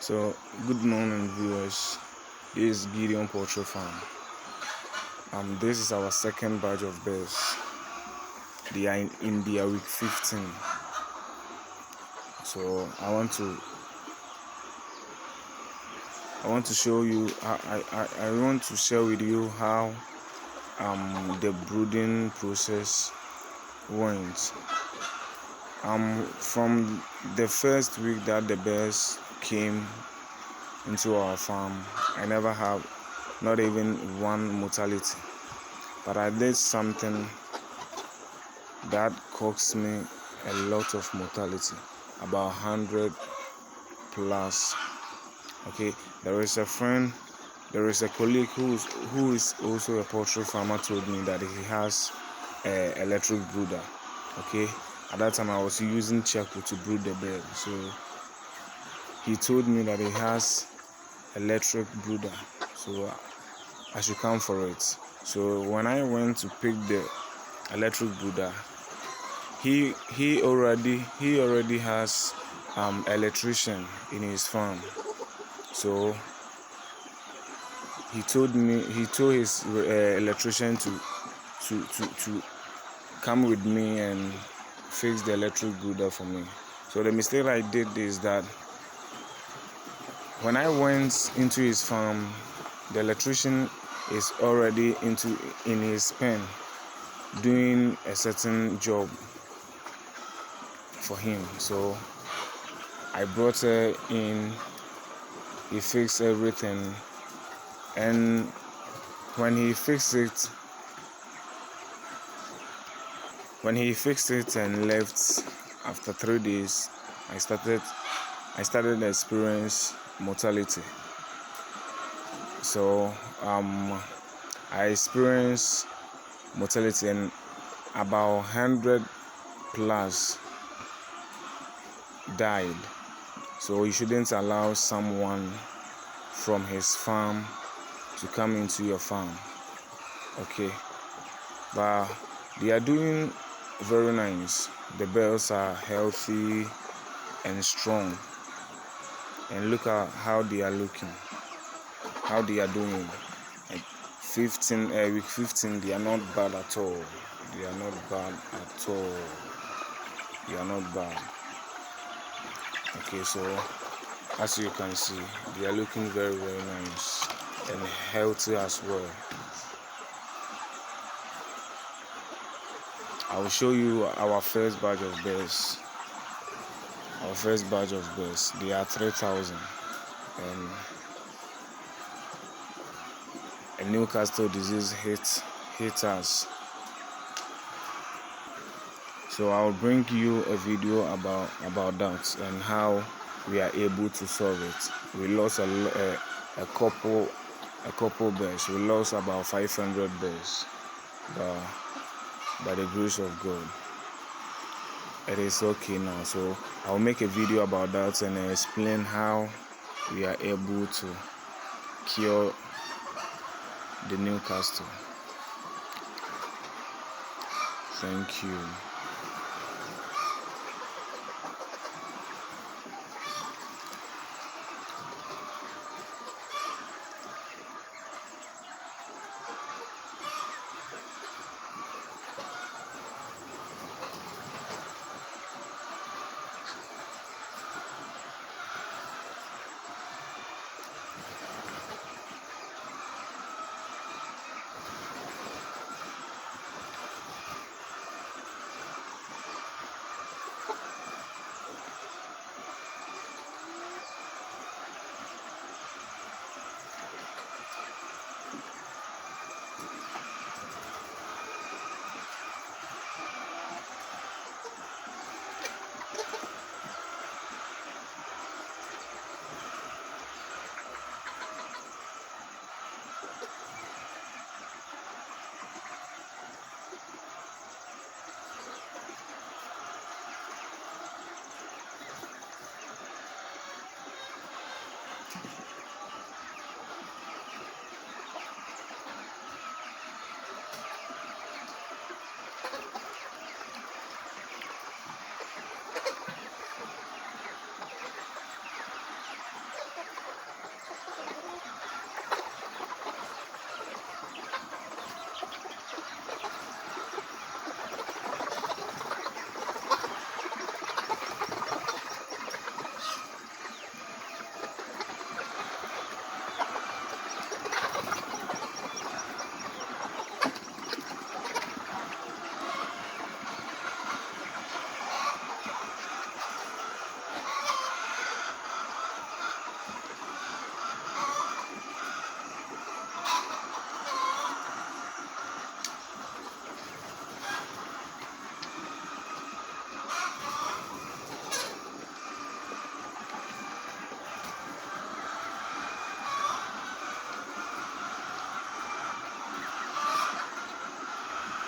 So, good morning, viewers. This is Gideon Poultry Farm. This is our second batch of bears. They are in their week 15. So, I want to show you. I want to share with you how the brooding process went. From the first week that the bears came into our farm, I never have not even one mortality, but I did something that cost me a lot of mortality, about 100 plus. Okay, there is a colleague who is also a poultry farmer, told me that he has a electric brooder. Okay, at that time I was using charcoal to brood the bird, so he told me that he has electric brooder, so I should come for it. So when I went to pick the electric brooder, he already has electrician in his farm. So he told his electrician to come with me and fix the electric brooder for me. So the mistake I did is that when I went into his farm, the electrician is already in his pen doing a certain job for him. So I brought her in, he fixed everything, and when he fixed it and left after 3 days, I started to experience mortality. So I experienced mortality, and about 100 plus died. So you shouldn't allow someone from his farm to come into your farm. Okay, but they are doing very nice. The birds are healthy and strong, and look at how they are looking, how they are doing. Like week 15, they are not bad at all. They are not bad at all. They are not bad. Okay, so as you can see, they are looking very, very nice and healthy as well. I will show you our first batch of bears. They are 3,000, and a Newcastle disease hit us. So I'll bring you a video about that and how we are able to solve it. We lost a couple bears. We lost about 500 bears, by the grace of God. It is okay now. So I'll make a video about that and explain how we are able to cure the Newcastle. Thank you.